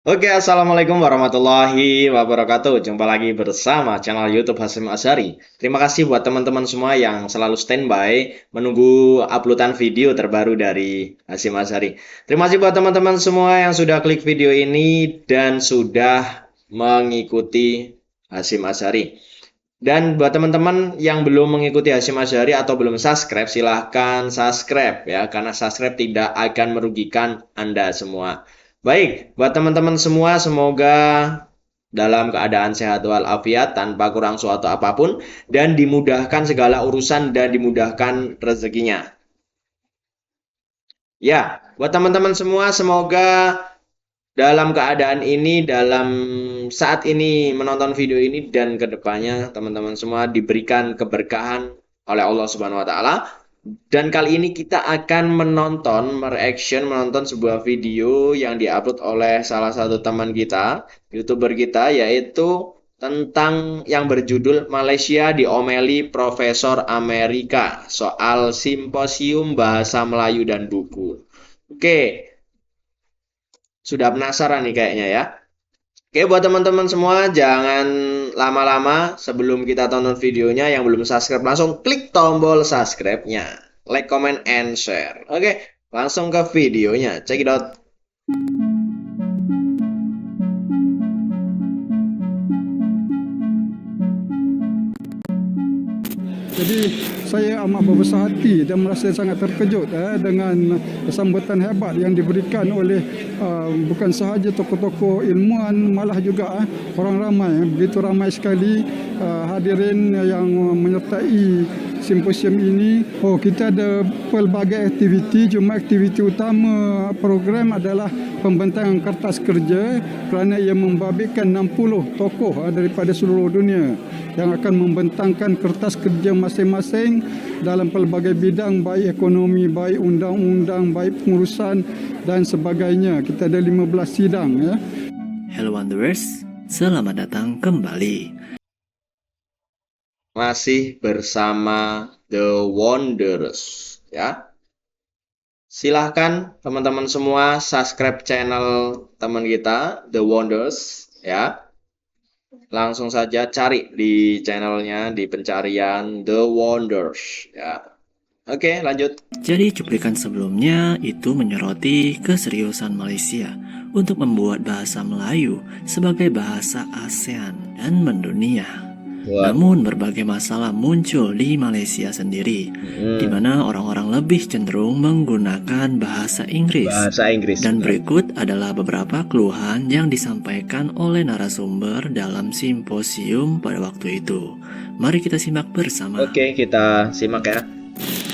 Oke, assalamualaikum warahmatullahi wabarakatuh. Jumpa lagi bersama channel YouTube Hasyim Asyari. Terima kasih buat teman-teman semua yang selalu standby menunggu uploadan video terbaru dari Hasyim Asyari. Terima kasih buat teman-teman semua yang sudah klik video ini dan sudah mengikuti Hasyim Asyari. Dan buat teman-teman yang belum mengikuti Hasyim Asyari atau belum subscribe, silahkan subscribe ya, karena subscribe tidak akan merugikan Anda semua. Baik, buat teman-teman semua, semoga dalam keadaan sehat walafiat, tanpa kurang suatu apapun, dan dimudahkan segala urusan dan dimudahkan rezekinya. Ya, buat teman-teman semua, semoga dalam keadaan ini, dalam saat ini menonton video ini dan kedepannya teman-teman semua diberikan keberkahan oleh Allah Subhanahu Wa Taala. Dan kali ini kita akan menonton sebuah video yang diupload oleh salah satu teman kita, YouTuber kita, yaitu tentang yang berjudul Malaysia diomeli Profesor Amerika soal simposium bahasa Melayu dan buku. Oke, sudah penasaran nih kayaknya ya. Oke, buat teman-teman semua, jangan lama-lama sebelum kita tonton videonya. Yang belum subscribe, langsung klik tombol subscribe-nya. Like, comment, and share. Oke, langsung ke videonya. Check it out. Jadi saya amat berbesar hati dan merasa sangat terkejut dengan sambutan hebat yang diberikan oleh bukan sahaja tokoh-tokoh ilmuwan, malah juga orang ramai. Begitu ramai sekali hadirin yang menyertai simposium ini. Kita ada pelbagai aktiviti, cuma aktiviti utama program adalah pembentangan kertas kerja, kerana ia membabitkan 60 tokoh daripada seluruh dunia yang akan membentangkan kertas kerja masing-masing dalam pelbagai bidang, baik ekonomi, baik undang-undang, baik pengurusan dan sebagainya. Kita ada 15 sidang ya. Hello Wanderers, selamat datang kembali. Masih bersama The Wanderers ya. Silahkan teman-teman semua subscribe channel teman kita The Wanderers ya. Langsung saja cari di channelnya di pencarian The Wonders ya. Oke, lanjut. Jadi cuplikan sebelumnya itu menyoroti keseriusan Malaysia untuk membuat bahasa Melayu sebagai bahasa ASEAN dan mendunia. Namun berbagai masalah muncul di Malaysia sendiri, di mana orang-orang lebih cenderung menggunakan bahasa Inggris. Dan berikut adalah beberapa keluhan yang disampaikan oleh narasumber dalam simposium pada waktu itu. Mari kita simak bersama. Oke, kita simak ya.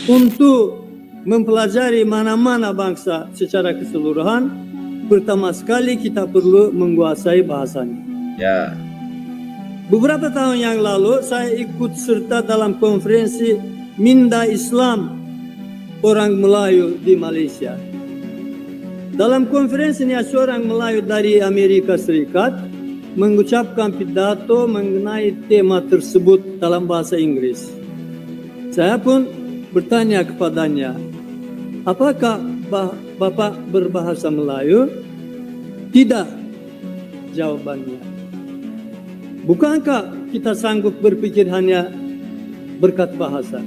Untuk mempelajari mana-mana bangsa secara keseluruhan, pertama sekali kita perlu menguasai bahasanya. Ya. Beberapa tahun yang lalu saya ikut serta dalam konferensi Minda Islam orang Melayu di Malaysia. Dalam konferensi ini seorang Melayu dari Amerika Serikat mengucapkan pidato mengenai tema tersebut dalam bahasa Inggris. Saya pun bertanya kepadanya, apakah Bapak berbahasa Melayu? Tidak, jawabannya. Bukankah kita sanggup berpikir hanya berkat bahasa?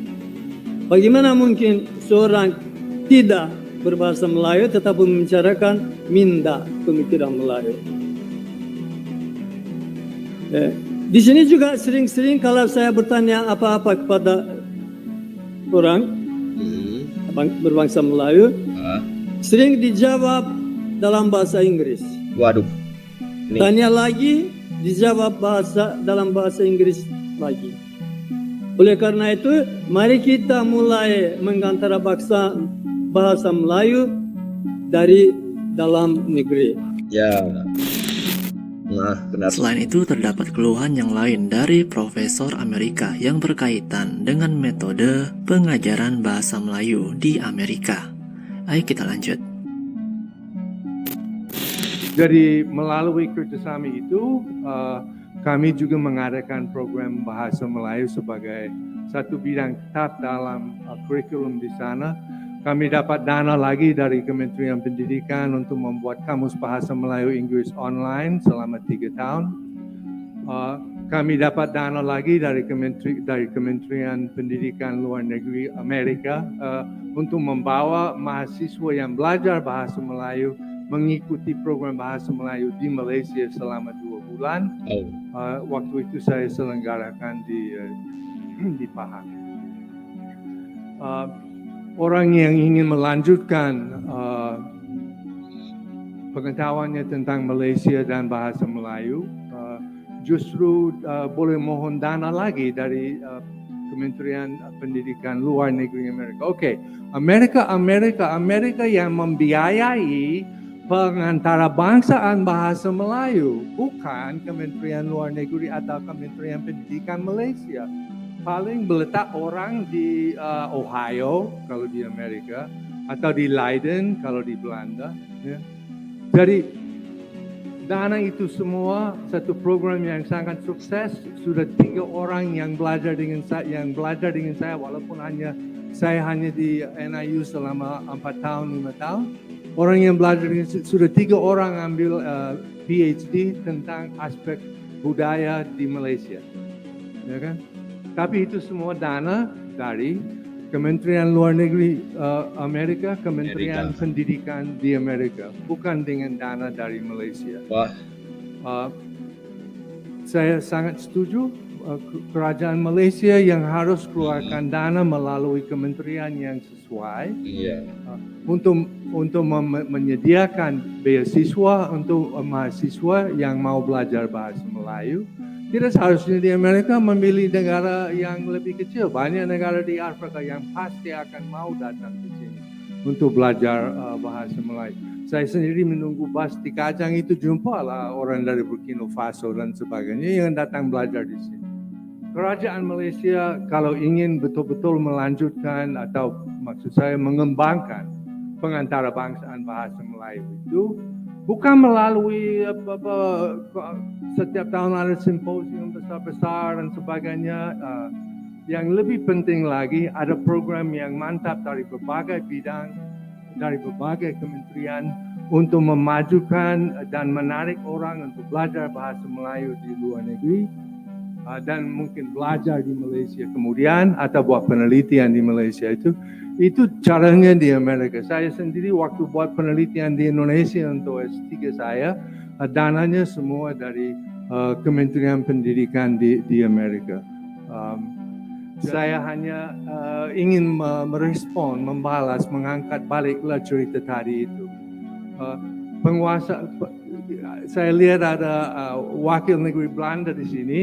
Bagaimana mungkin seorang tidak berbahasa Melayu tetapi membicarakan minda pemikiran Melayu? Di sini juga sering-sering kalau saya bertanya apa-apa kepada orang berbangsa Melayu, sering dijawab dalam bahasa Inggris. Waduh. Ini. Tanya lagi, dijawab dalam bahasa Inggris lagi. Oleh karena itu, mari kita mulai mengantara bahasa Melayu dari dalam negeri. Ya. Nah, benar. Selain itu terdapat keluhan yang lain dari Profesor Amerika yang berkaitan dengan metode pengajaran bahasa Melayu di Amerika. Ayo kita lanjut. Jadi melalui kerjasama itu, kami juga mengadakan program bahasa Melayu sebagai satu bidang tetap dalam kurikulum di sana. Kami dapat dana lagi dari Kementerian Pendidikan untuk membuat kamus bahasa Melayu Inggris online selama 3 tahun. Kami dapat dana lagi dari Kementerian Pendidikan Luar Negeri Amerika untuk membawa mahasiswa yang belajar bahasa Melayu mengikuti program bahasa Melayu di Malaysia selama 2 bulan. Waktu itu saya selenggarakan di Pahang. Orang yang ingin melanjutkan pengetahuannya tentang Malaysia dan bahasa Melayu justru boleh mohon dana lagi dari Kementerian Pendidikan Luar Negeri Amerika. Oke, Amerika yang membiayai pengantarabangsa bahasa Melayu, bukan Kementerian Luar Negeri atau Kementerian Pendidikan Malaysia. Paling meletak orang di Ohio kalau di Amerika, atau di Leiden kalau di Belanda. Ya. Jadi dana itu semua satu program yang sangat sukses. Sudah 3 orang yang belajar dengan saya, walaupun saya hanya di NIU selama 4 tahun 5 tahun. Orang yang belajar dengan sudah 3 orang ambil PhD tentang aspek budaya di Malaysia, ya kan? Tapi itu semua dana dari Kementerian Luar Negeri Amerika, Kementerian Pendidikan di Amerika, bukan dengan dana dari Malaysia. Wah. Saya sangat setuju kerajaan Malaysia yang harus keluarkan dana melalui kementerian yang sesuai untuk menyediakan beasiswa untuk mahasiswa yang mau belajar bahasa Melayu. Tidak seharusnya di Amerika memilih negara yang lebih kecil. Banyak negara di Afrika yang pasti akan mau datang ke sini untuk belajar bahasa Melayu. Saya sendiri menunggu bus di Kajang itu, jumpalah orang dari Burkina Faso dan sebagainya yang datang belajar di sini. Kerajaan Malaysia kalau ingin betul-betul melanjutkan atau maksud saya mengembangkan pengantarabangsa bahasa Melayu itu, bukan melalui setiap tahun ada simposium besar-besar dan sebagainya. Yang lebih penting lagi, ada program yang mantap dari berbagai bidang, dari berbagai kementerian untuk memajukan dan menarik orang untuk belajar bahasa Melayu di luar negeri dan mungkin belajar di Malaysia kemudian atau buat penelitian di Malaysia. Itu caranya di Amerika. Saya sendiri waktu buat penelitian di Indonesia untuk S3 saya, dananya semua dari Kementerian Pendidikan di Amerika. Saya hanya ingin merespon, membalas, mengangkat baliklah cerita tadi itu. Penguasa, saya lihat ada wakil negeri Belanda di sini,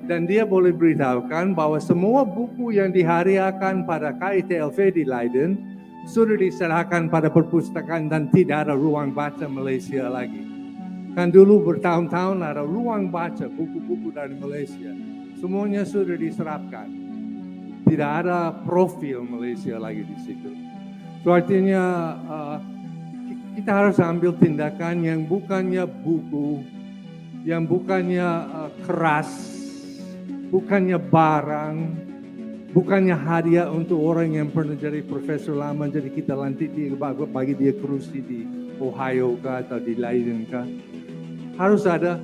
dan dia boleh beritahukan bahwa semua buku yang dihadiahkan pada KITLV di Leiden sudah diserahkan pada perpustakaan dan tidak ada ruang baca Malaysia lagi. Kan dulu bertahun-tahun ada ruang baca buku-buku dari Malaysia. Semuanya sudah diserapkan. Tidak ada profil Malaysia lagi di situ. So artinya kita harus ambil tindakan yang bukannya buku, yang bukannya keras, bukannya barang, bukannya hadiah untuk orang yang pernah jadi profesor lama, jadi kita lantik dia, bagi dia kursi di Ohio kah atau di Leiden kah. Harus ada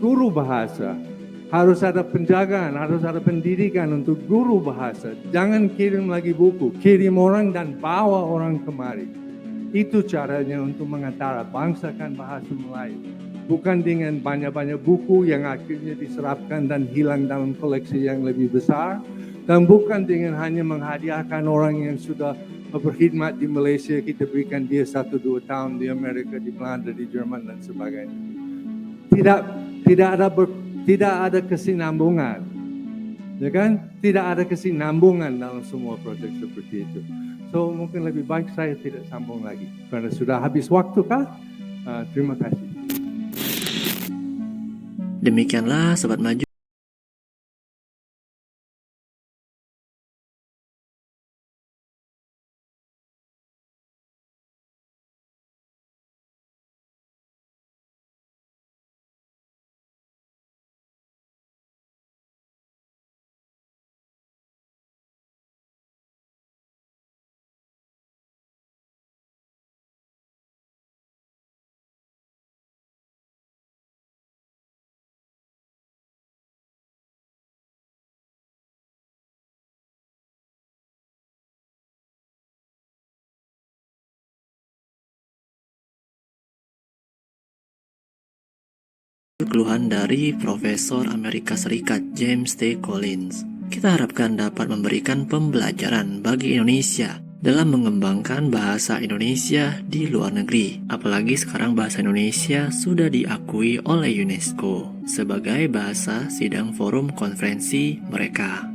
guru bahasa, harus ada penjagaan, harus ada pendidikan untuk guru bahasa. Jangan kirim lagi buku, kirim orang dan bawa orang kemari. Itu caranya untuk mengantarabangsakan bahasa Melayu. Bukan dengan banyak-banyak buku yang akhirnya diserapkan dan hilang dalam koleksi yang lebih besar. Dan bukan dengan hanya menghadiahkan orang yang sudah berkhidmat di Malaysia, kita berikan dia 1-2 tahun di Amerika, di Belanda, di Jerman dan sebagainya. Tidak ada kesinambungan, ya kan? Tidak ada kesinambungan dalam semua proyek seperti itu. So mungkin lebih baik saya tidak sambung lagi karena sudah habis waktu kah? Terima kasih. Demikianlah Sobat Maju. keluhan dari Profesor Amerika Serikat James T. Collins. Kita harapkan dapat memberikan pembelajaran bagi Indonesia dalam mengembangkan bahasa Indonesia di luar negeri. Apalagi sekarang bahasa Indonesia sudah diakui oleh UNESCO sebagai bahasa sidang forum konferensi mereka.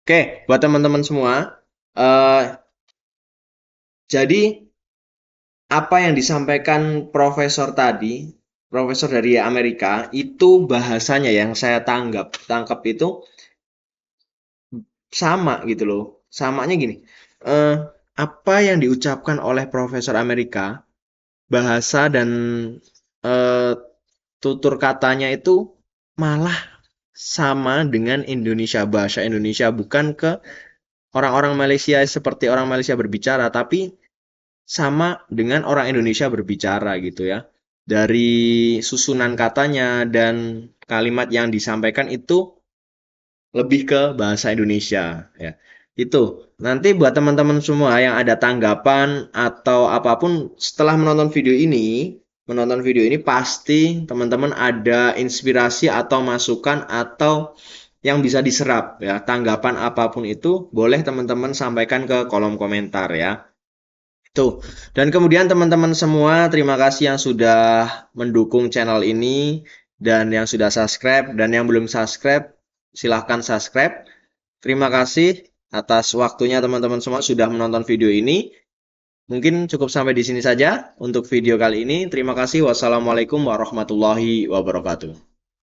Oke, buat teman-teman semua, jadi apa yang disampaikan profesor tadi, profesor dari Amerika, itu bahasanya yang saya tangkap itu sama gitu loh. Samanya gini, apa yang diucapkan oleh profesor Amerika, bahasa dan eh, tutur katanya itu malah sama dengan Indonesia, bahasa Indonesia, bukan ke orang-orang Malaysia seperti orang Malaysia berbicara, tapi sama dengan orang Indonesia berbicara gitu ya. Dari susunan katanya dan kalimat yang disampaikan itu lebih ke bahasa Indonesia ya. Itu. Nanti buat teman-teman semua yang ada tanggapan atau apapun setelah menonton video ini pasti teman-teman ada inspirasi atau masukan atau yang bisa diserap ya. Tanggapan apapun itu boleh teman-teman sampaikan ke kolom komentar ya. Tuh. Dan kemudian teman-teman semua, terima kasih yang sudah mendukung channel ini dan yang sudah subscribe dan yang belum subscribe, silahkan subscribe. Terima kasih atas waktunya teman-teman semua sudah menonton video ini. Mungkin cukup sampai di sini saja untuk video kali ini. Terima kasih. Wassalamualaikum warahmatullahi wabarakatuh.